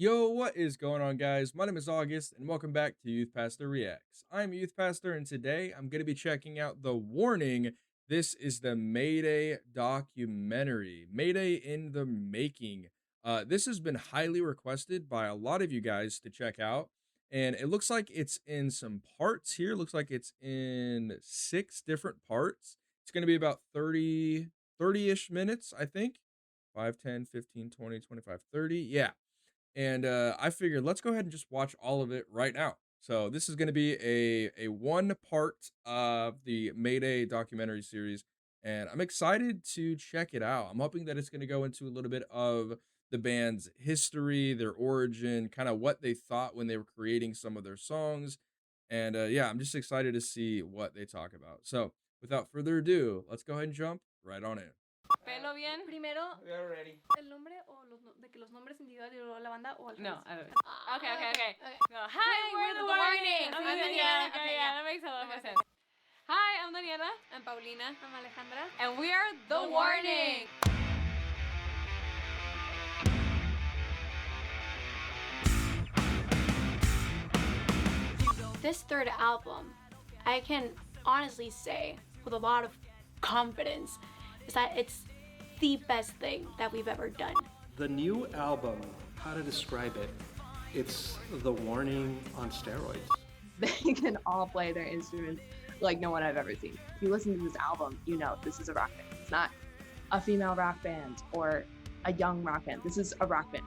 Yo, what is going on, guys? My name is August, and welcome back to Youth Pastor Reacts. I'm Youth Pastor, and today I'm going to be checking out The Warning. This is the Mayday documentary, Mayday in the Making. This has been highly requested by a lot of you guys to check out, and it looks like it's in some parts here. Looks like it's in six different parts. It's going to be about 30-ish minutes, I think. 5, 10, 15, 20, 25, 30. Yeah, and I figured let's go ahead and just watch all of it right now. So this is going to be a one part of the Mayday documentary series, and I'm excited to check it out. I'm hoping that it's going to go into a little bit of the band's history, their origin, kind of what they thought when they were creating some of their songs, and yeah, I'm just excited to see what they talk about. So without further ado, let's go ahead and jump right on in. Pelo bien. Primero, We are ready. el nombre o de que los nombres individuales y luego la banda o al No, revés. a ver. Ah, Okay. okay. No, hi, we're the warning. I'm Okay, Daniela. okay, Okay, yeah, yeah. that makes a lot more Okay. sense. Hi, I'm Daniela, I'm Paulina. I'm Alejandra. and we are the The warning. This third album, I can honestly say with a lot of confidence, is that it's the best thing that we've ever done. The new album, how to describe it? It's the warning on steroids. They can all play their instruments like no one I've ever seen. If you listen to this album, you know this is a rock band. It's not a female rock band or a young rock band. This is a rock band.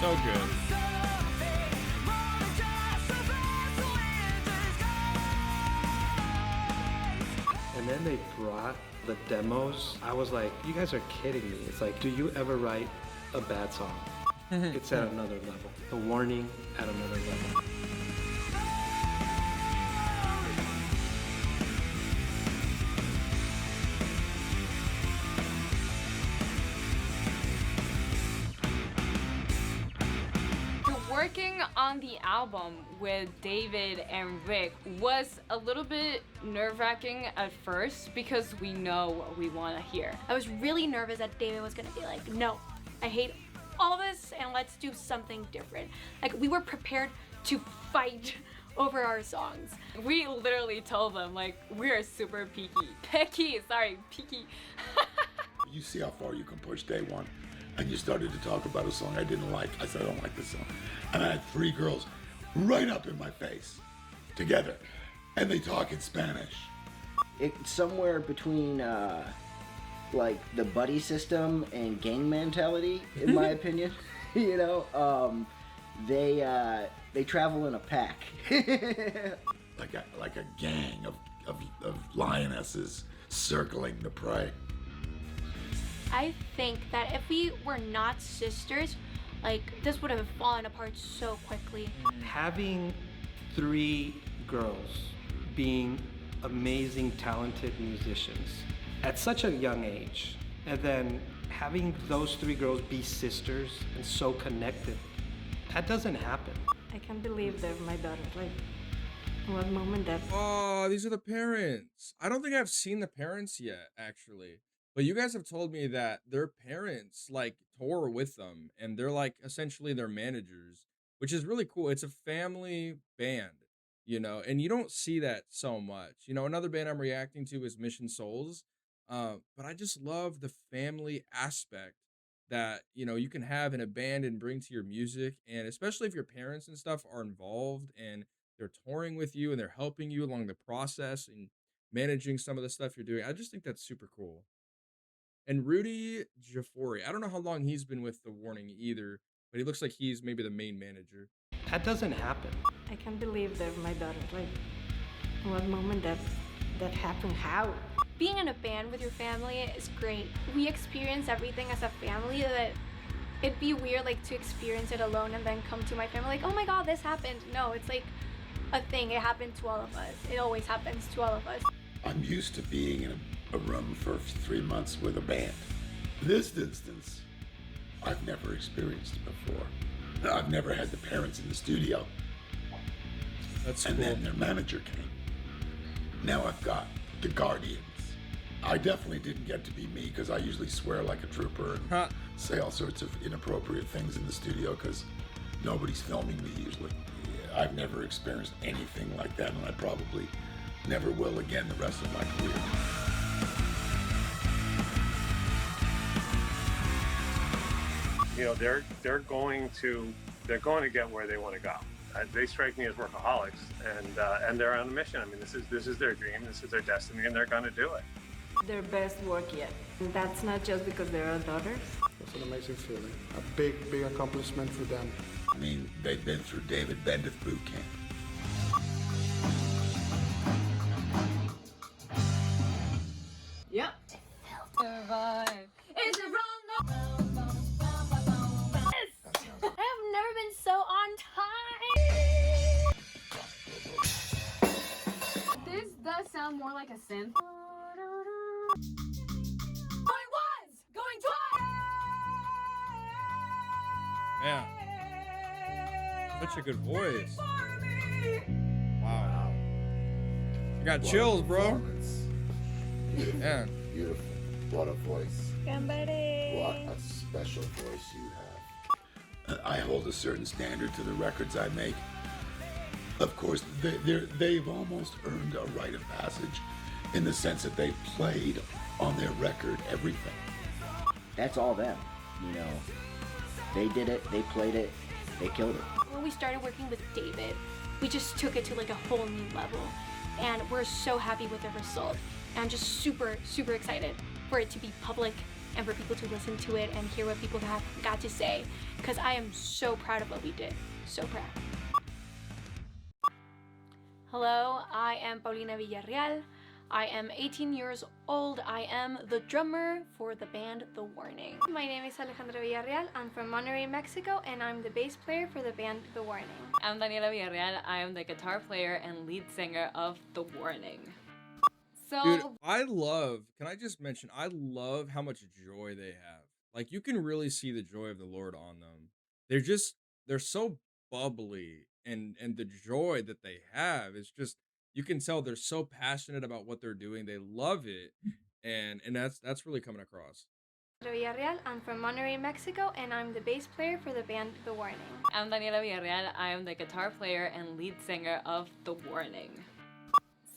So good. And then they brought the demos. I was like, you guys are kidding me. It's like, do you ever write a bad song? It's at another level. The warning at another level. Working on the album with David and Rick was a little bit nerve-wracking at first because we know what we want to hear. I was really nervous that David was gonna be like, no, I hate all this and let's do something different. Like, we were prepared to fight over our songs. We literally told them, like, we are super picky. Picky. You see how far you can push day one. And you started to talk about a song I didn't like. I said, I don't like this song. And I had three girls right up in my face together. And they talk in Spanish. It's somewhere between like the buddy system and gang mentality, in my opinion. You know, they travel in a pack. Like a gang of lionesses circling the prey. I think that if we were not sisters, like, this would have fallen apart so quickly. Having three girls being amazing, talented musicians at such a young age, and then having those three girls be sisters and so connected, that doesn't happen. I can't believe they're my daughters. Like, one moment that Oh, these are the parents. I don't think I've seen the parents yet, actually. But you guys have told me that their parents like tour with them and they're like essentially their managers, which is really cool. It's a family band, and you don't see that so much. Another band I'm reacting to is Mission Souls. But I just love the family aspect that, you can have in a band and bring to your music. And especially if your parents and stuff are involved and they're touring with you and they're helping you along the process and managing some of the stuff you're doing. I just think that's super cool. And Rudy Jafori, I don't know how long he's been with The Warning either, but he looks like he's maybe the main manager. That doesn't happen. I can't believe they're my daughters. Like, one moment that happened. How? Being in a band with your family is great. We experience everything as a family that it'd be weird like to experience it alone and then come to my family like, oh my god, this happened. No, it's like a thing. It happened to all of us. It always happens to all of us. I'm used to being in a room for 3 months with a band. This instance, I've never experienced it before. I've never had the parents in the studio. That's And cool. then their manager came. Now I've got the guardians I definitely didn't get to be me because I usually swear like a trooper and say all sorts of inappropriate things in the studio because nobody's filming me usually. Yeah, I've never experienced anything like that, and I probably never will again the rest of my career. You know, they're going to get where they want to go. They strike me as workaholics, and they're on a mission. I mean, this is their dream, this is their destiny, and they're going to do it. Their best work yet. And that's not just because they're our daughters. It's an amazing feeling. A big accomplishment for them. I mean, they've been through David Bendeth boot camp. Yep. Survive. Is it wrong? Yes! I have never been so on time. This does sound more like a synth. Going once, going twice. Yeah. Such a good voice. Wow. I got chills, bro. Yeah. Beautiful. What a voice. What a special voice you have. I hold a certain standard to the records I make. Of course, they've almost earned a rite of passage in the sense that they played on their record everything. That's all them, you know. They did it, they played it, they killed it. When we started working with David, we just took it to like a whole new level. And we're so happy with the result. And I'm just super, super excited for it to be public and for people to listen to it and hear what people have got to say. Because I am so proud of what we did. So proud. Hello, I am Paulina Villarreal. I am 18 years old. I am the drummer for the band The Warning. My name is Alejandra Villarreal. I'm from Monterrey, Mexico, and I'm the bass player for the band The Warning. I'm Daniela Villarreal. I am the guitar player and lead singer of The Warning. So, Dude, can I just mention, I love how much joy they have. Like, you can really see the joy of the Lord on them. They're so bubbly, and the joy that they have is just, you can tell they're so passionate about what they're doing. They love it, and that's really coming across. Villarreal. I'm from Monterrey, Mexico, and I'm the bass player for the band The Warning. I'm Daniela Villarreal. I am the guitar player and lead singer of The Warning.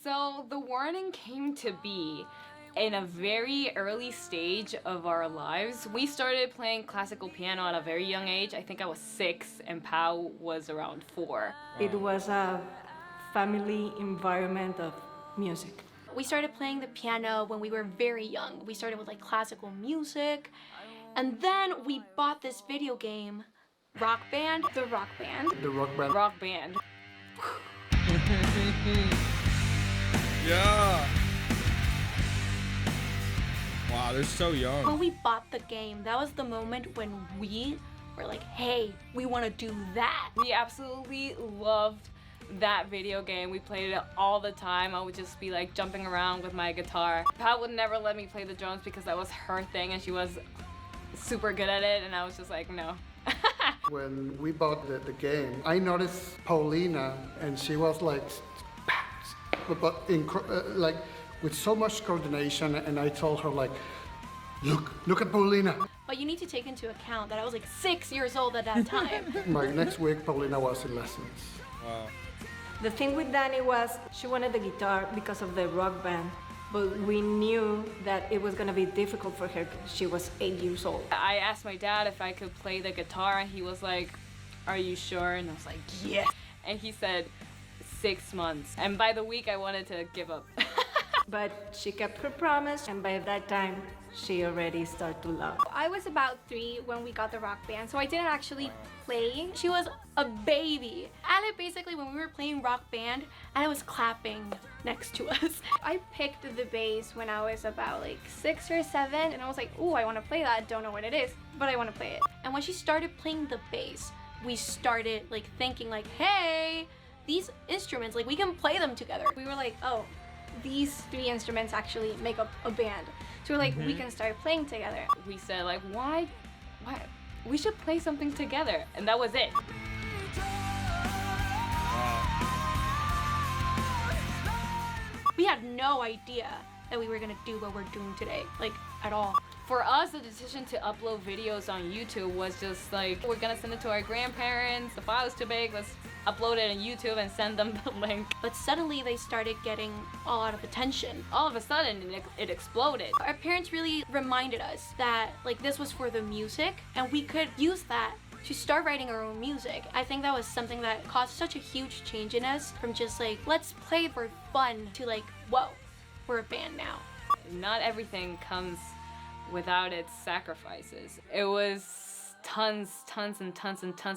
So, The Warning came to be in a very early stage of our lives. We started playing classical piano at a very young age. I think I was 6 and Pau was around 4. It was a family environment of music. We started playing the piano when we were very young. We started with like classical music, and then we bought this video game, Rock Band, the Rock Band. The Rock Band. Rock Band. Yeah. Wow, they're so young. When we bought the game, that was the moment when we were like, hey, we want to do that. We absolutely loved that video game. We played it all the time. I would just be like jumping around with my guitar. Pat would never let me play the drums because that was her thing and she was super good at it, and I was just like, no. When we bought the game, I noticed Paulina, and she was like, like with so much coordination, and I told her like, look at Paulina. But you need to take into account that I was like 6 years old at that time. My next week, Paulina was in lessons. Wow. The thing with Dani was she wanted the guitar because of the rock band, but we knew that it was gonna be difficult for her because she was 8 years old. I asked my dad if I could play the guitar and he was like, are you sure? And I was like, yes. And he said 6 months. And by the week I wanted to give up. But she kept her promise, and by that time, she already started to love. I was about 3 when we got the Rock Band, so I didn't actually play. She was a baby. Ale basically, when we were playing Rock Band, Ale was clapping next to us. I picked the bass when I was about like 6 or 7, and I was like, ooh, I want to play that. Don't know what it is, but I want to play it. And when she started playing the bass, we started like thinking like, hey, these instruments, like we can play them together. We were like, oh, these 3 instruments actually make up a band. So we're like, we can start playing together. We said like, why? We should play something together. And that was it. We had no idea that we were gonna do what we're doing today, like at all. For us, the decision to upload videos on YouTube was just like, we're gonna send it to our grandparents. The file is too big, let's upload it on YouTube and send them the link. But suddenly they started getting a lot of attention. All of a sudden, it exploded. Our parents really reminded us that like this was for the music and we could use that to start writing our own music. I think that was something that caused such a huge change in us, from just like, let's play for fun, to like, whoa, we're a band now. Not everything comes without its sacrifices. It was tons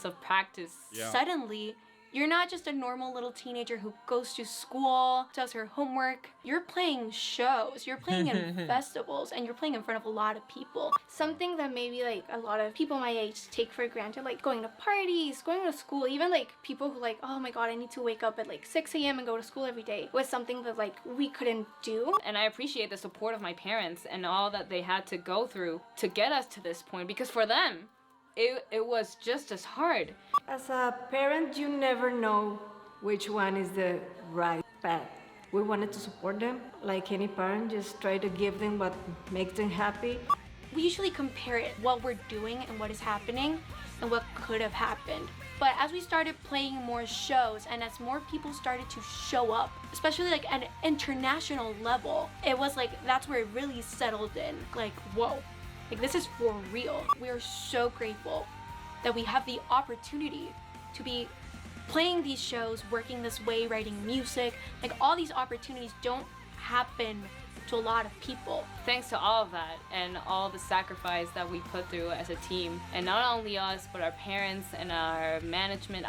of practice. Yeah. Suddenly, you're not just a normal little teenager who goes to school, does her homework. You're playing shows, you're playing in festivals, and you're playing in front of a lot of people. Something that maybe like a lot of people my age take for granted, like going to parties, going to school, even like people who like, oh my god, I need to wake up at like 6 a.m. and go to school every day, was something that like we couldn't do. And I appreciate the support of my parents and all that they had to go through to get us to this point, because for them, it was just as hard. As a parent, you never know which one is the right path. We wanted to support them. Like any parent, just try to give them what makes them happy. We usually compare it, what we're doing and what is happening and what could have happened. But as we started playing more shows and as more people started to show up, especially like at an international level, it was like, that's where it really settled in. Like, whoa, like this is for real. We are so grateful that we have the opportunity to be playing these shows, working this way, writing music. Like all these opportunities don't happen to a lot of people. Thanks to all of that and all the sacrifice that we put through as a team, and not only us, but our parents and our management,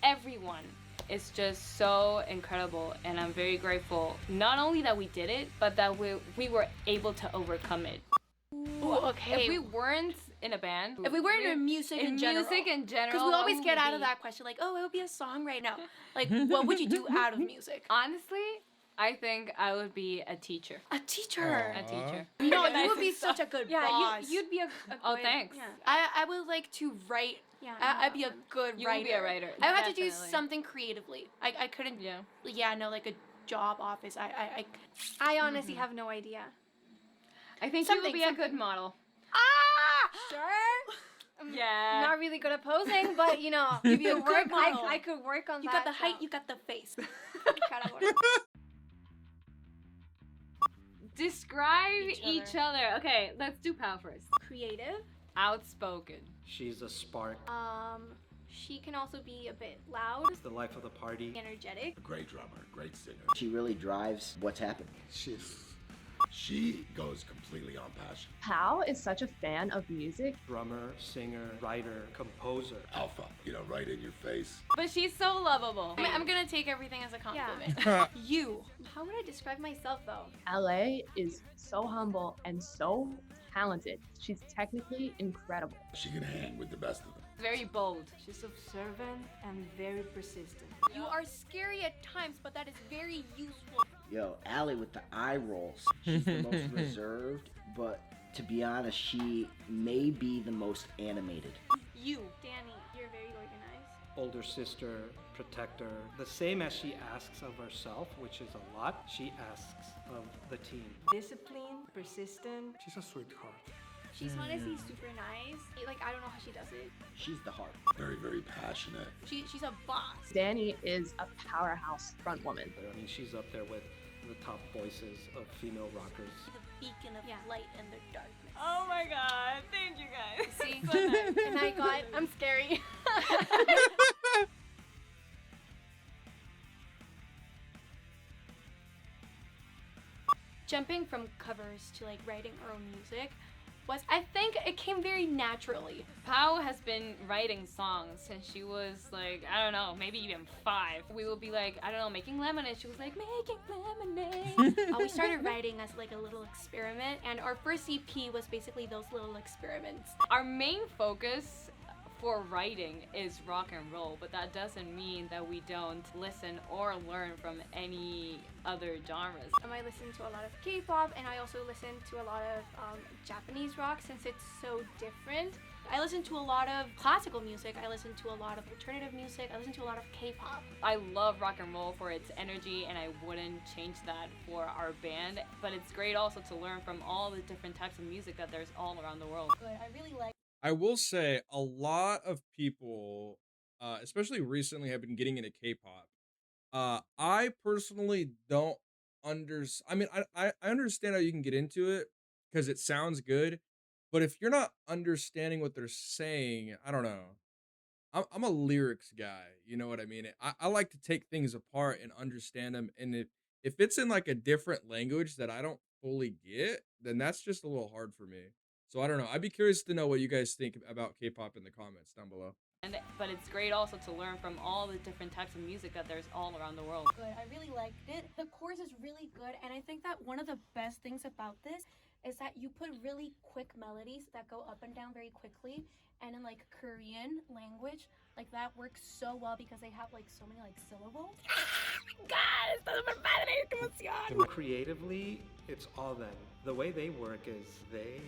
everyone is just so incredible. And I'm very grateful, not only that we did it, but that we were able to overcome it. Ooh, okay. If we weren't in a band, if we weren't in music in general, because we always get out of that question like, oh, it would be a song right now. Like, what would you do out of music? Honestly, I think I would be a teacher. A teacher. A teacher. No, you would be such a good boss. You'd be a Oh, good, thanks. Yeah. I would like to write. Yeah, I'd be a good writer. You would be a writer. I would have to do Definitely. something creatively. I couldn't. Yeah. No, like a job office. I honestly have no idea. I think you would be a good model. Ah! Sure. Yeah. Not really good at posing, but you know, You'd be a good good model. model. I could work on you that. got the height, so. you got the face. Describe each other. Okay, let's do Pal first. Creative. Outspoken. She's a spark. She can also be a bit loud. It's the life of the party. Energetic. A great drummer, great singer. She really drives what's happening. She goes completely on passion. Pal is such a fan of music. Drummer, singer, writer, composer. Alpha, right in your face. But she's so lovable. I'm gonna take everything as a compliment. You. How would I describe myself though? LA is so humble and so talented. She's technically incredible. She can hang with the best of them. Very bold. She's observant and very persistent. You are scary at times, but that is very useful. Yo, Allie with the eye rolls. She's the most reserved, but to be honest, she may be the most animated. You. Danny, you're very organized. Older sister, protector. The same as she asks of herself, which is a lot, she asks of the team. Disciplined, persistent. She's a sweetheart. She's honestly super nice. Like, I don't know how she does it. She's the heart. Very, very passionate. She's a boss. Danny is a powerhouse front woman. I mean, she's up there with the top voices of female rockers. The beacon of light in the darkness. Oh my god, thank you guys. See? And I got, I'm scary. Jumping from covers to like writing our own music was, I think it came very naturally. Pau has been writing songs since she was like, I don't know, maybe even 5. We would be like, I don't know, making lemonade. She was like, making lemonade. We started writing as like a little experiment, and our first EP was basically those little experiments. Our main focus for writing is rock and roll, but that doesn't mean that we don't listen or learn from any other genres. I listen to a lot of K-pop, and I also listen to a lot of Japanese rock since it's so different. I listen to a lot of classical music, I listen to a lot of alternative music, I listen to a lot of K-pop. I love rock and roll for its energy, and I wouldn't change that for our band, but it's great also to learn from all the different types of music that there's all around the world. Good. I really like. I will say a lot of people, especially recently, have been getting into K-pop. I personally don't I mean, I understand how you can get into it because it sounds good, but if you're not understanding what they're saying, I don't know. I'm a lyrics guy, you know what I mean? I like to take things apart and understand them, and if it's in like a different language that I don't fully get, then that's just a little hard for me. So I don't know. I'd be curious to know what you guys think about K-pop in the comments down below. But it's great also to learn from all the different types of music that there's all around the world. Good. I really liked it. The chorus is really good, and I think that one of the best things about this is that you put really quick melodies that go up and down very quickly, and in like Korean language, like that works so well because they have like so many like syllables. God, está súper padre, qué emoción. Creatively, it's all them. The way they work is they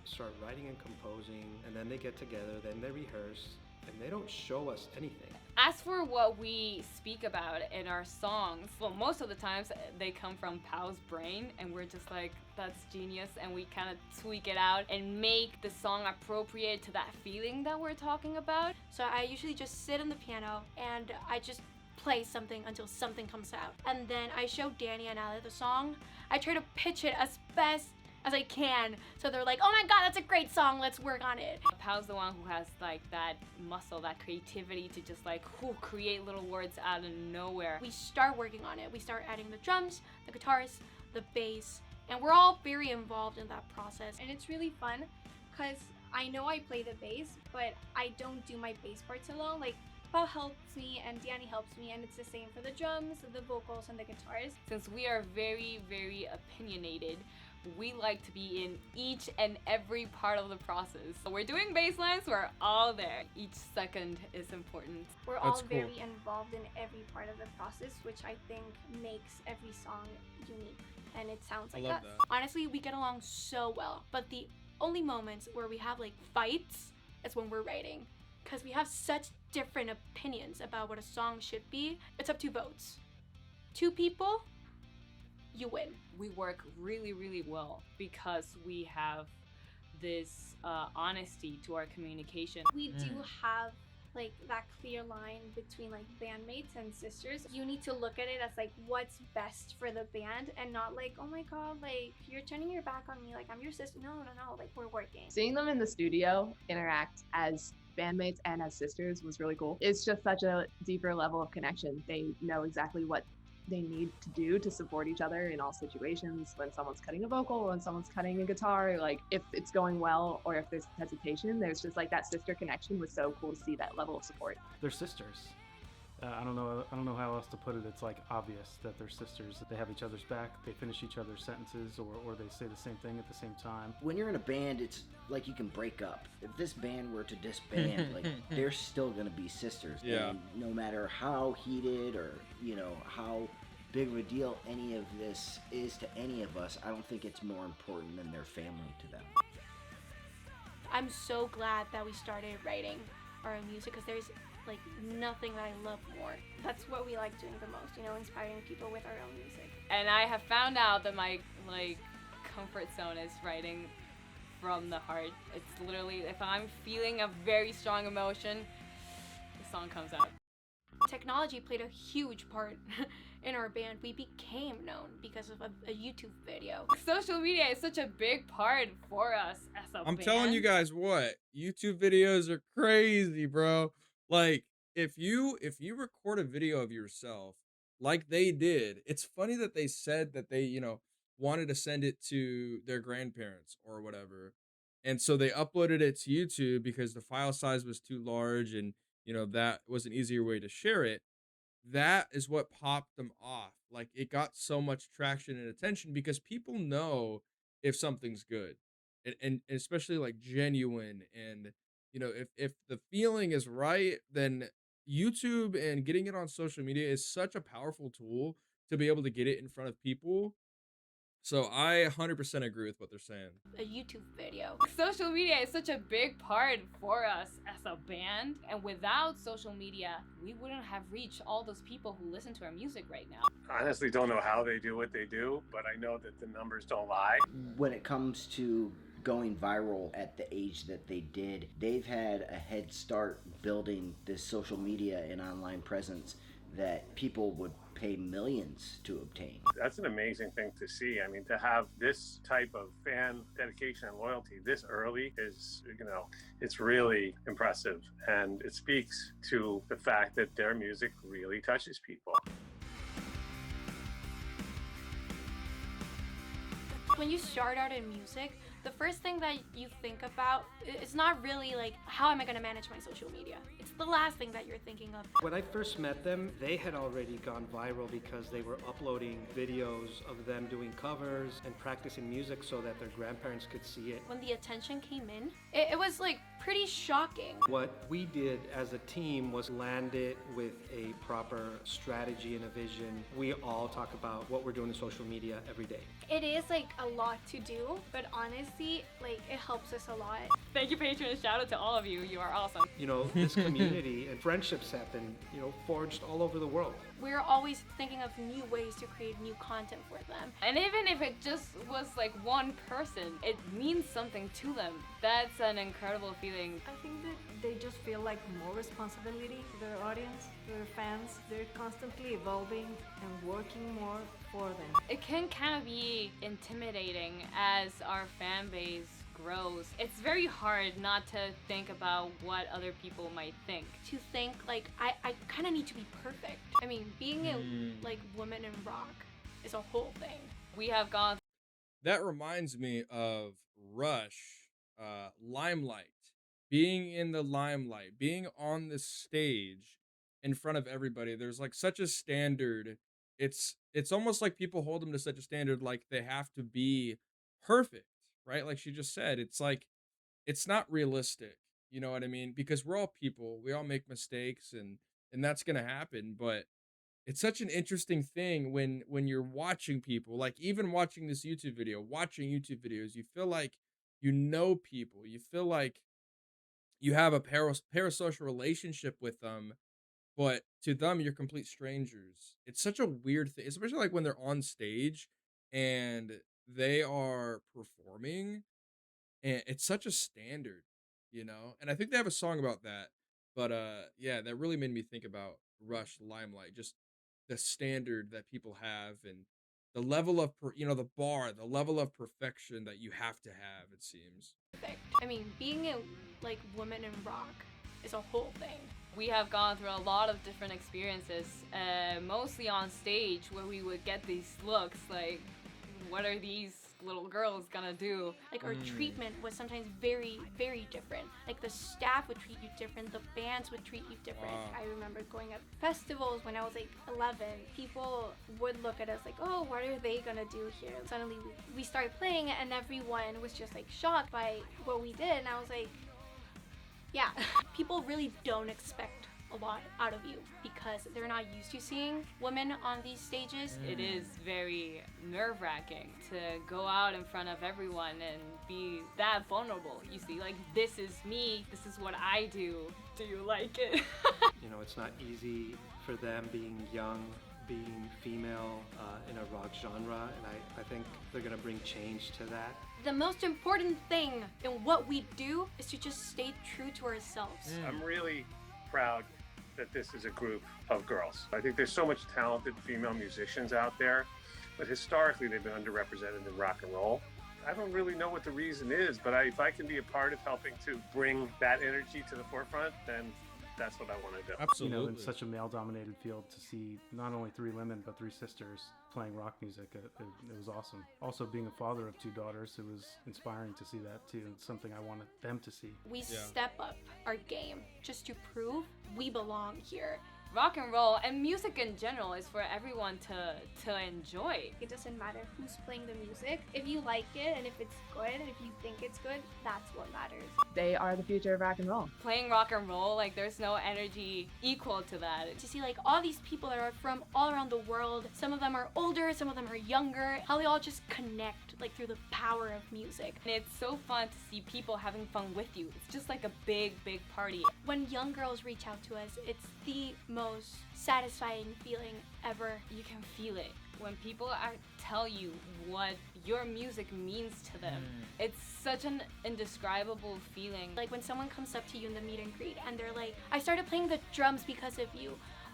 start writing and composing, and then they get together, then they rehearse, and they don't show us anything. As for what we speak about in our songs, well, most of the times they come from Pau's brain, and we're just like, that's genius, and we kind of tweak it out and make the song appropriate to that feeling that we're talking about. So I usually just sit on the piano and I just play something until something comes out. And then I show Danny and Ali the song. I try to pitch it as best as I can, so they're like, oh my god, that's a great song, let's work on it. Pau's the one who has like that muscle, that creativity to just like create little words out of nowhere. We start working on it. We start adding the drums, the guitars, the bass, and we're all very involved in that process. And it's really fun because I know I play the bass, but I don't do my bass parts alone. Like, Paul helps me and Danny helps me, and it's the same for the drums, the vocals, and the guitars. Since we are very, very opinionated, we like to be in each and every part of the process. So we're doing bass lines, we're all there. Each second is important. We're That's all cool. very involved in every part of the process, which I think makes every song unique. And it sounds like love that. that. Honestly, we get along so well. But the only moments where we have like fights is when we're writing. Because we have such different opinions about what a song should be. It's up to votes. 2 people, you win. We work really, really well because we have this honesty to our communication. We do have like that clear line between like bandmates and sisters. You need to look at it as like what's best for the band and not like, oh my god, like you're turning your back on me, like I'm your sister. No, like we're working. Seeing them in the studio interact as bandmates and as sisters was really cool. It's just such a deeper level of connection. They know exactly what they need to do to support each other in all situations. When someone's cutting a vocal, when someone's cutting a guitar, like if it's going well or if there's hesitation, there's just like that sister connection was so cool to see that level of support. They're sisters. I don't know how else to put it. It's like obvious that they're sisters, that they have each other's back, they finish each other's sentences, or they say the same thing at the same time. When you're in a band, it's like you can break up. If this band were to disband, like they're still gonna be sisters. Yeah. And no matter how heated or how big of a deal any of this is to any of us, I don't think it's more important than their family to them. I'm so glad that we started writing our own music because there's like nothing that I love more. That's what we like doing the most, inspiring people with our own music. And I have found out that my comfort zone is writing from the heart. It's literally, if I'm feeling a very strong emotion, the song comes out. Technology played a huge part in our band. We became known because of a YouTube video. Social media is such a big part for us as a I'm band. telling you guys what, YouTube videos are crazy, bro. Like if you record a video of yourself like they did, it's funny that they said that they, wanted to send it to their grandparents or whatever. And so they uploaded it to YouTube because the file size was too large and, that was an easier way to share it. That is what popped them off. Like it got so much traction and attention because people know if something's good and especially like genuine and You know, if the feeling is right, then YouTube and getting it on social media is such a powerful tool to be able to get it in front of people. So I 100% agree with what they're saying. A YouTube video. Social media is such a big part for us as a band, and without social media, we wouldn't have reached all those people who listen to our music right now. I honestly don't know how they do what they do, but I know that the numbers don't lie. When it comes to going viral at the age that they did, they've had a head start building this social media and online presence that people would pay millions to obtain. That's an amazing thing to see. I mean, to have this type of fan dedication and loyalty this early is, it's really impressive. And it speaks to the fact that their music really touches people. When you start out in music, the first thing that you think about is not really like, how am I going to manage my social media? It's the last thing that you're thinking of. When I first met them, they had already gone viral because they were uploading videos of them doing covers and practicing music so that their grandparents could see it. When the attention came in, it was like pretty shocking. What we did as a team was land it with a proper strategy and a vision. We all talk about what we're doing in social media every day. It is like a lot to do, but honestly, like it helps us a lot. Thank you, patrons. Shout out to all of you. You are awesome. This community and friendships have been, forged all over the world. We're always thinking of new ways to create new content for them. And even if it just was like one person, it means something to them. That's an incredible feeling. I think that they just feel like more responsibility to their audience, to their fans. They're constantly evolving and working more for them. It can kind of be intimidating as our fan base grows. It's very hard not to think about what other people might think. To think like, I kind of need to be perfect. I mean, being a like woman in rock is a whole thing. We have gone. That reminds me of Rush, Limelight. Being in the limelight, being on the stage in front of everybody. There's like such a standard. It's almost like people hold them to such a standard, like they have to be perfect, right? Like she just said, it's like it's not realistic. You know what I mean? Because we're all people. We all make mistakes, and that's gonna happen. But it's such an interesting thing when you're watching people, like even watching this YouTube video, watching YouTube videos, you feel like you know people. You feel like you have a parasocial relationship with them, but to them you're complete strangers. It's such a weird thing, especially like when they're on stage and they are performing, and it's such a standard, and I think they have a song about that. But yeah, that really made me think about Rush, Limelight, just the standard that people have, and the level of the bar, the level of perfection that you have to have, it seems. I mean, being a like woman in rock is a whole thing. We have gone through a lot of different experiences, mostly on stage, where we would get these looks like, what are these little girls gonna do? Like our treatment was sometimes very, very different. Like the staff would treat you different, the bands would treat you different. Wow. I remember going at festivals when I was like 11. People would look at us like, oh, what are they gonna do here? And suddenly we started playing and everyone was just like shocked by what we did. And I was like, yeah, people really don't expect a lot out of you because they're not used to seeing women on these stages. It is very nerve-wracking to go out in front of everyone and be that vulnerable. You see, like, this is me, this is what I do. Do you like it? It's not easy for them being young, being female in a rock genre, and I think they're gonna bring change to that. The most important thing in what we do is to just stay true to ourselves. I'm really proud that this is a group of girls. I think there's so much talented female musicians out there, but historically they've been underrepresented in rock and roll. I don't really know what the reason is, but if I can be a part of helping to bring that energy to the forefront, then that's what I want to do. Absolutely. In such a male-dominated field, to see not only three women but three sisters playing rock music, it was awesome. Also, being a father of two daughters, it was inspiring to see that too. It's something I wanted them to see. We step up our game just to prove we belong here. Rock and roll and music in general is for everyone to enjoy. It doesn't matter who's playing the music. If you like it and if it's good and if you think it's good, that's what matters. They are the future of rock and roll. Playing rock and roll, like there's no energy equal to that. To see like all these people that are from all around the world, some of them are older, some of them are younger, how they all just connect like through the power of music. And it's so fun to see people having fun with you. It's just like a big party. When young girls reach out to us, it's the most satisfying feeling ever. You can feel it when people tell you what your music means to them. It's such an indescribable feeling. Like when someone comes up to you in the meet and greet and they're like, I started playing the drums because of you.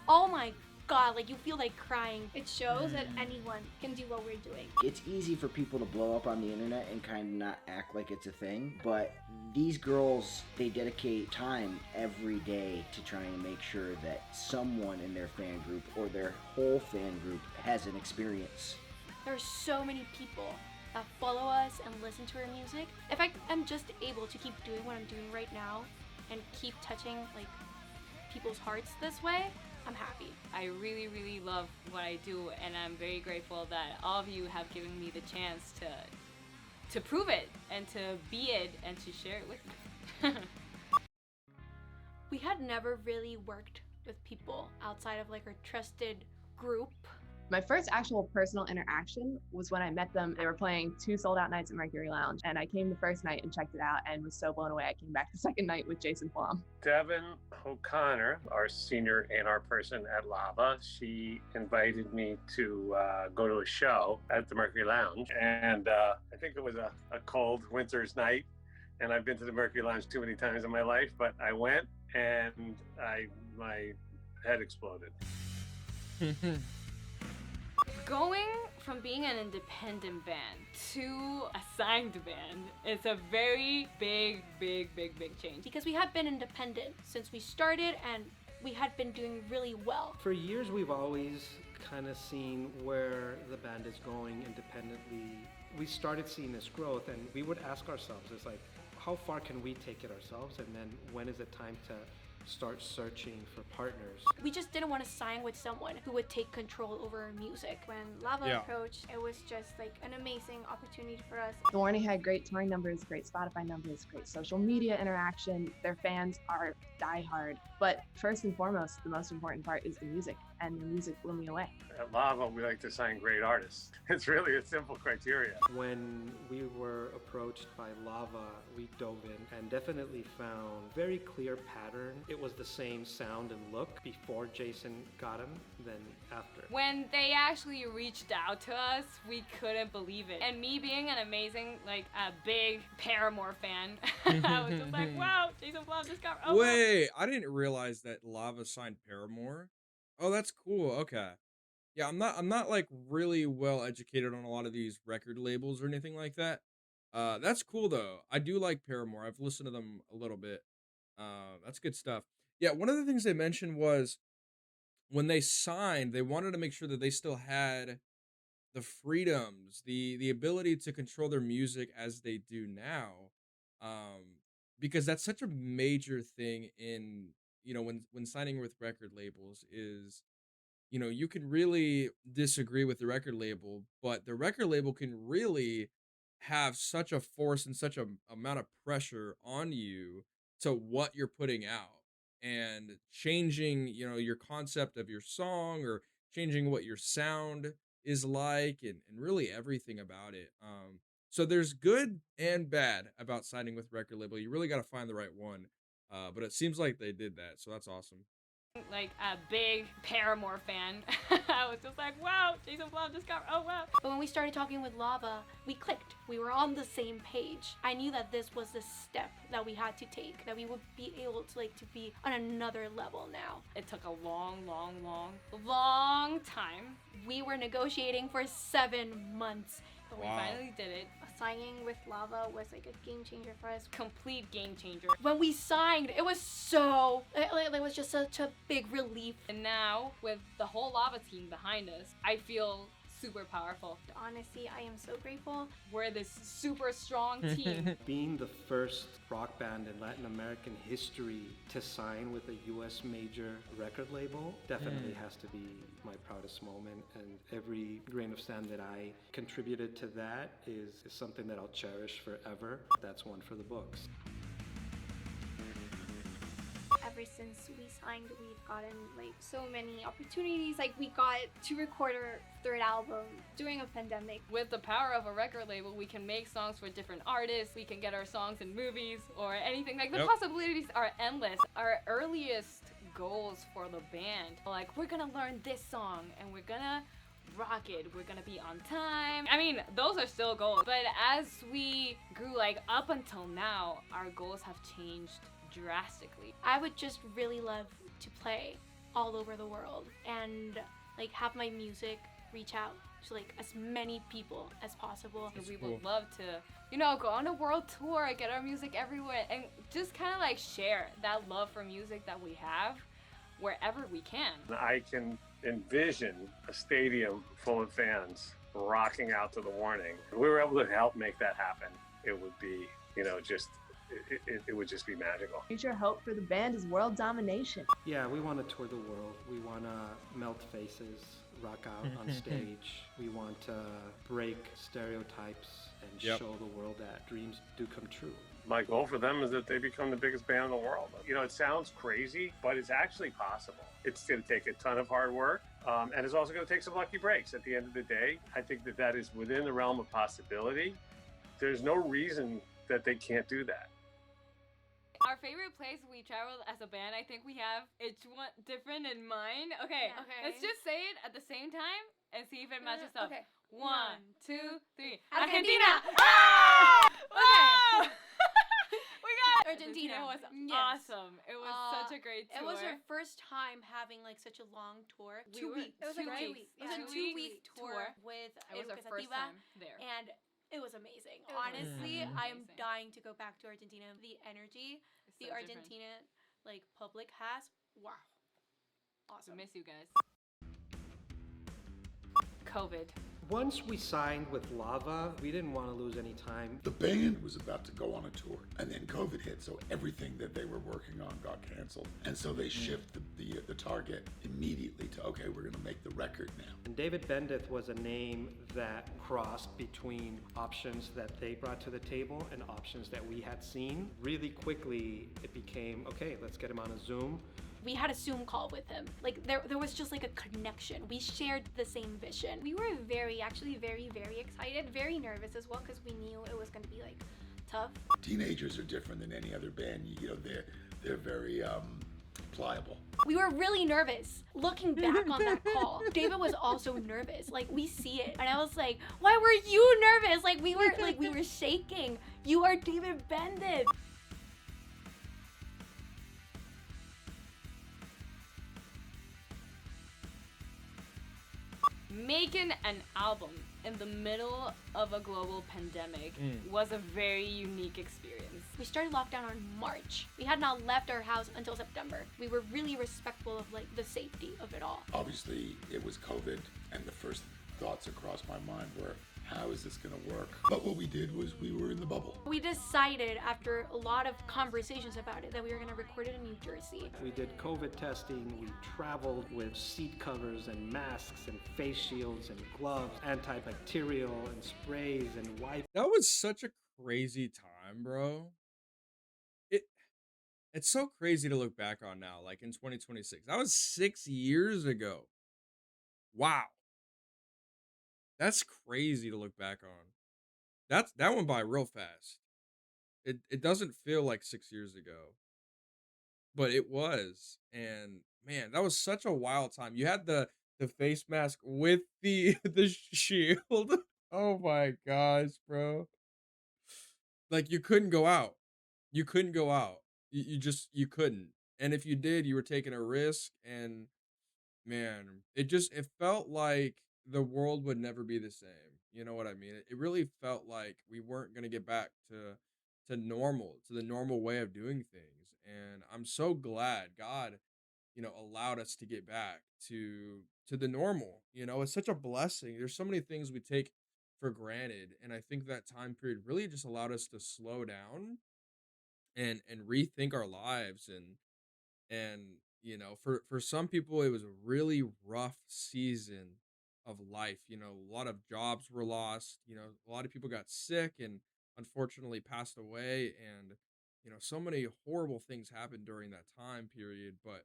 Oh my God, like you feel like crying. It shows that anyone can do what we're doing. It's easy for people to blow up on the internet and kind of not act like it's a thing, but these girls, they dedicate time every day to trying to make sure that someone in their fan group or their whole fan group has an experience. There are so many people that follow us and listen to our music. If I'm just able to keep doing what I'm doing right now and keep touching like people's hearts this way, I'm happy. I really love what I do, and I'm very grateful that all of you have given me the chance to prove it and to be it and to share it with you. We had never really worked with people outside of like our trusted group. My first actual personal interaction was when I met them. They were playing 2 sold-out nights at Mercury Lounge, and I came the first night and checked it out and was so blown away. I came back the second night with Jason Flom. Devin O'Connor, our senior A&R person at Lava, she invited me to go to a show at the Mercury Lounge, and I think it was a cold winter's night, and I've been to the Mercury Lounge too many times in my life, but I went and my head exploded. Going from being an independent band to a signed band is a very big change. Because we had been independent since we started and we had been doing really well. For years, we've always kind of seen where the band is going independently. We started seeing this growth, and we would ask ourselves, it's like, how far can we take it ourselves? And then when is it time to start searching for partners? We just didn't want to sign with someone who would take control over our music. When Lava approached, it was just like an amazing opportunity for us. The Warning had great touring numbers, great Spotify numbers, great social media interaction. Their fans are diehard. But first and foremost, the most important part is the music, and the music blew me away. At Lava, we like to sign great artists. It's really a simple criteria. When we were approached by Lava, we dove in and definitely found very clear pattern. It was the same sound and look before Jason got him than after. When they actually reached out to us, we couldn't believe it. And me being an amazing, like a big Paramore fan, I was just like, wow, Jason Blum just got... Oh, Wait, I didn't realize that Lava signed Paramore. Oh, that's cool. Okay. Yeah, I'm not like really well educated on a lot of these record labels or anything like that. That's cool though. I do like Paramore. I've listened to them a little bit. That's good stuff. Yeah, one of the things they mentioned was when they signed, they wanted to make sure that they still had the freedoms, the ability to control their music as they do now. Because that's such a major thing in, when signing with record labels is, you can really disagree with the record label, but the record label can really have such a force and such a amount of pressure on you to what you're putting out and changing, your concept of your song or changing what your sound is like and really everything about it. So there's good and bad about signing with record label. You really got to find the right one. But it seems like they did that. So that's awesome. like a big Paramore fan. I was just like, wow, Jason Blum just got, oh wow. But when we started talking with Lava, we clicked. We were on the same page. I knew that this was the step that we had to take, that we would be able to be on another level now. It took a long time. We were negotiating for 7 months. But we finally did it. Signing with Lava was like a game changer for us. Complete game changer. When we signed, it was it was just such a big relief. And now, with the whole Lava team behind us, I feel super powerful. Honestly, I am so grateful. We're this super strong team. Being the first rock band in Latin American history to sign with a US major record label definitely has to be my proudest moment, and every grain of sand that I contributed to that is something that I'll cherish forever. That's one for the books. Ever since we signed, we've gotten like so many opportunities. Like we got to record our third album during a pandemic. With the power of a record label, we can make songs for different artists. We can get our songs in movies or anything. Like the possibilities are endless. Our earliest goals for the band, like we're gonna learn this song and we're gonna rock it. We're gonna be on time. I mean, those are still goals. But as we grew, like up until now, our goals have changed drastically. I would just really love to play all over the world and like have my music reach out to like as many people as possible. We would love to, you know, go on a world tour, get our music everywhere, and just kind of like share that love for music that we have wherever we can. I can envision a stadium full of fans rocking out to The Warning. If we were able to help make that happen, it would be, you know, just it would just be magical. Future hope for the band is world domination. Yeah, we want to tour the world. We want to melt faces, rock out on stage. We want to break stereotypes and show the world that dreams do come true. My goal for them is that they become the biggest band in the world. You know, it sounds crazy, but it's actually possible. It's going to take a ton of hard work, and it's also going to take some lucky breaks. At the end of the day, I think that that is within the realm of possibility. There's no reason that they can't do that. Our favorite place we traveled as a band, I think we have each one different in mind. Okay, let's just say it at the same time and see if it matches up. Okay. 1, 2, 3. Argentina! Ah! Okay. We got Argentina. was Yes. awesome. It was such a great tour. It was our first time having like such a long tour. We 2 were- weeks. It was like 2 weeks. It was a Yeah. 2-week 2-week tour tour. with It was our first Educativa, time there. and it was amazing. It was Honestly, amazing. I am Amazing. dying to go back to Argentina. The energy It's the so different. Argentina like public has, wow, We awesome. miss you guys. COVID. Once we signed with Lava, we didn't want to lose any time. The band was about to go on a tour, and then COVID hit, so everything that they were working on got canceled. And so they shifted the target immediately to, okay, we're gonna make the record now. And David Bendeth was a name that crossed between options that they brought to the table and options that we had seen. Really quickly, it became, okay, let's get him on a Zoom. We had a Zoom call with him. Like there was just like a connection. We shared the same vision. We were actually very excited, very nervous as well because we knew it was gonna be like tough. Teenagers are different than any other band. You know, they're very pliable. We were really nervous. Looking back on that call, David was also nervous. Like we see it, and I was like, "Why were you nervous?" Like we were shaking. You are David Bendeth. Making an album in the middle of a global pandemic was a very unique experience. We started lockdown on March. We had not left our house until September. We were really respectful of like the safety of it all. Obviously, it was COVID, and the first thoughts across my mind were, how is this gonna work? But what we did was we were in the bubble. We decided after a lot of conversations about it that we were gonna record it in New Jersey. We did COVID testing, we traveled with seat covers and masks and face shields and gloves, antibacterial and sprays and wipes. That was such a crazy time, bro. It's so crazy to look back on now, like in 2026. That was 6 years ago. Wow. That's crazy to look back on. That went by real fast. It doesn't feel like 6 years ago, but it was. And man, that was such a wild time. You had the face mask with the the shield. Oh my gosh, bro. Like you couldn't go out. You couldn't go out. You couldn't. And if you did, you were taking a risk, and man, it felt like the world would never be the same. You know what I mean? It really felt like we weren't going to get back to normal, to the normal way of doing things. And I'm so glad God, you know, allowed us to get back to to the normal. It's such a blessing. There's so many things we take for granted, and I think that time period really just allowed us to slow down and rethink our lives. And for some people it was a really rough season of life. A lot of jobs were lost. A lot of people got sick and unfortunately passed away, and so many horrible things happened during that time period. But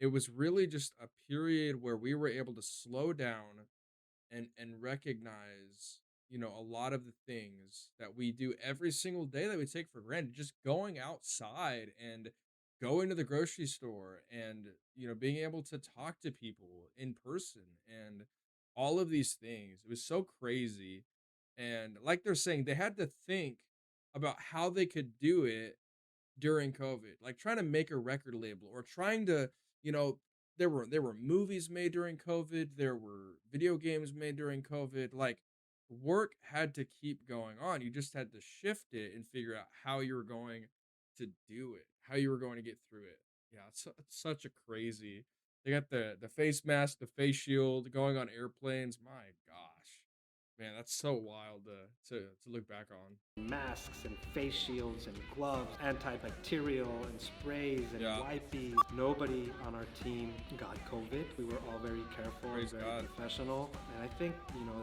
it was really just a period where we were able to slow down and recognize a lot of the things that we do every single day that we take for granted, just going outside and going to the grocery store and being able to talk to people in person and all of these things. It was so crazy. And like they're saying, they had to think about how they could do it during COVID, like trying to make a record label or trying to, you know, there were movies made during COVID, there were video games made during COVID. Like work had to keep going on. You just had to shift it and figure out how you were going to do it, how you were going to get through it. Yeah, it's such a crazy. They got the face mask, the face shield, going on airplanes. My gosh, man, that's so wild to look back on. Masks and face shields and gloves, antibacterial and sprays and Yeah. wipes. Nobody on our team got COVID. We were all very careful Praise and very God. professional. And I think,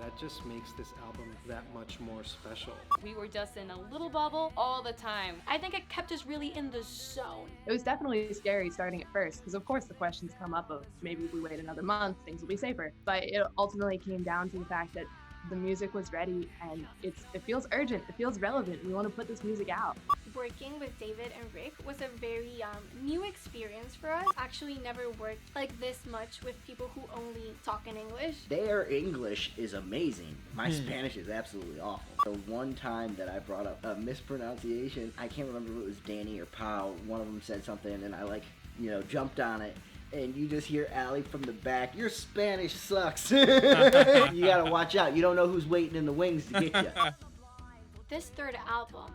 that just makes this album that much more special. We were just in a little bubble all the time. I think it kept us really in the zone. It was definitely scary starting at first because, of course, the questions come up of maybe if we wait another month, things will be safer. But it ultimately came down to the fact that the music was ready and it feels urgent, it feels relevant. We want to put this music out. Working with David and Rick was a very new experience for us. Actually never worked like this much with people who only talk in English. Their English is amazing. My Spanish is absolutely awful. The one time that I brought up a mispronunciation, I can't remember if it was Danny or Powell. One of them said something and I jumped on it. And you just hear Allie from the back, your Spanish sucks. You gotta watch out. You don't know who's waiting in the wings to get you. This third album,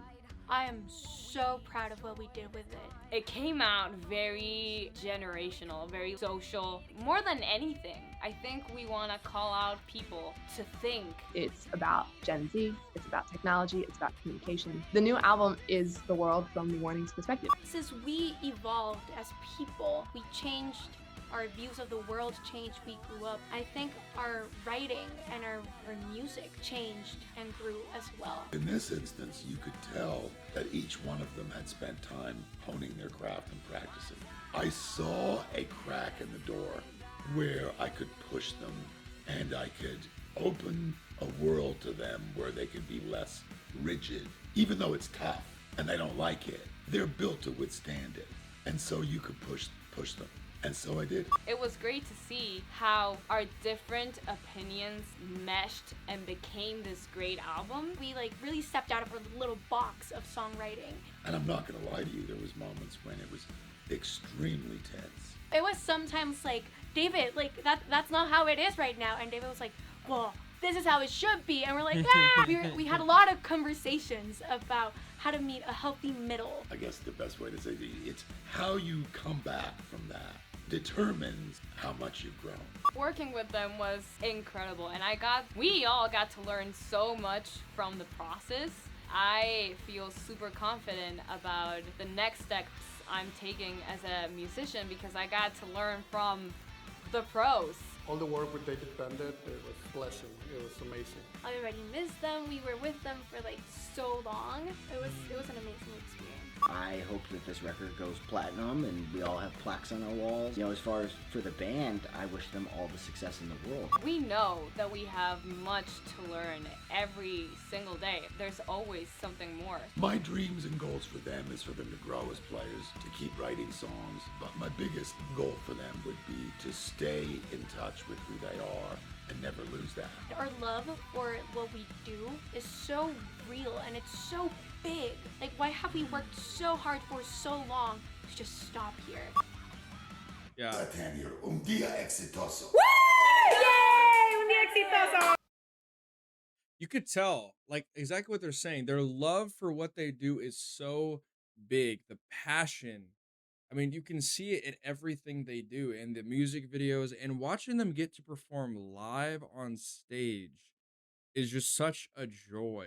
I am so proud of what we did with it. It came out very generational, very social. More than anything, I think we want to call out people to think. It's about Gen Z, it's about technology, it's about communication. The new album is the world from the Warning's perspective. Since we evolved as people, we changed, our views of the world changed, we grew up. I think our writing and our music changed and grew as well. In this instance, you could tell that each one of them had spent time honing their craft and practicing. I saw a crack in the door where I could push them and I could open a world to them where they could be less rigid. Even though it's tough and they don't like it, they're built to withstand it. And so you could push them. And so I did. It was great to see how our different opinions meshed and became this great album. We really stepped out of our little box of songwriting. And I'm not gonna lie to you, there was moments when it was extremely tense. It was sometimes like, David, that's not how it is right now. And David was like, well, this is how it should be. And we're like, ah! We had a lot of conversations about how to meet a healthy middle. I guess the best way to say it's how you come back from that determines how much you've grown. Working with them was incredible, and we all got to learn so much from the process. I feel super confident about the next steps I'm taking as a musician because I got to learn from the pros. All the work with David Bandit, it was a blessing. It was amazing. I already missed them. We were with them for so long. It was an amazing experience. I hope that this record goes platinum and we all have plaques on our walls. As far as for the band, I wish them all the success in the world. We know that we have much to learn every single day. There's always something more. My dreams and goals for them is for them to grow as players, to keep writing songs. But my biggest goal for them would be to stay in touch with who they are and never lose that. Our love for what we do is so real and it's so big. Why have we worked so hard for so long to just stop here? Yeah. Un día exitoso. Yay! Un día exitoso! You could tell, exactly what they're saying. Their love for what they do is so big. The passion I mean, you can see it in everything they do in the music videos, and watching them get to perform live on stage is just such a joy.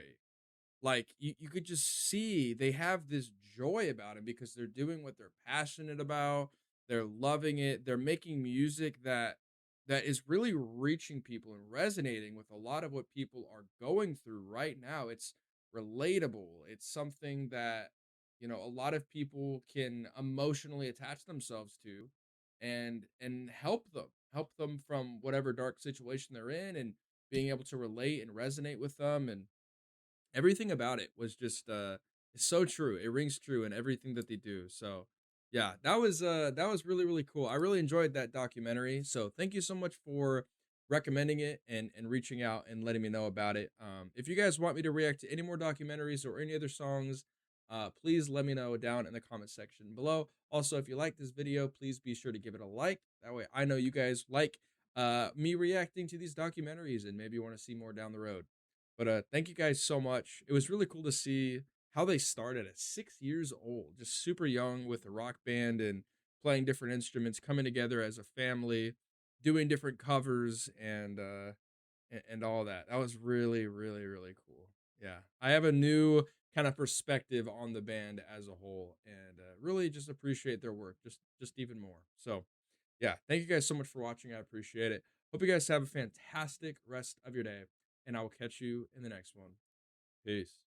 Like you could just see they have this joy about it because they're doing what they're passionate about. They're loving it. They're making music that is really reaching people and resonating with a lot of what people are going through right now. It's relatable. It's something that, a lot of people can emotionally attach themselves to and help them from whatever dark situation they're in, and being able to relate and resonate with them. And everything about it was just it's so true. It rings true in everything that they do. So yeah, that was really really cool. I really enjoyed that documentary. So thank you so much for recommending it and reaching out and letting me know about it. If you guys want me to react to any more documentaries or any other songs, please let me know down in the comment section below. Also, if you like this video, please be sure to give it a like. That way I know you guys like me reacting to these documentaries and maybe want to see more down the road. But thank you guys so much. It was really cool to see how they started at 6 years old, just super young with a rock band and playing different instruments, coming together as a family, doing different covers and all that. That was really, really, really cool. Yeah, I have a new kind of perspective on the band as a whole, and really just appreciate their work just even more. So yeah, thank you guys so much for watching. I appreciate it. Hope you guys have a fantastic rest of your day, and I will catch you in the next one. Peace.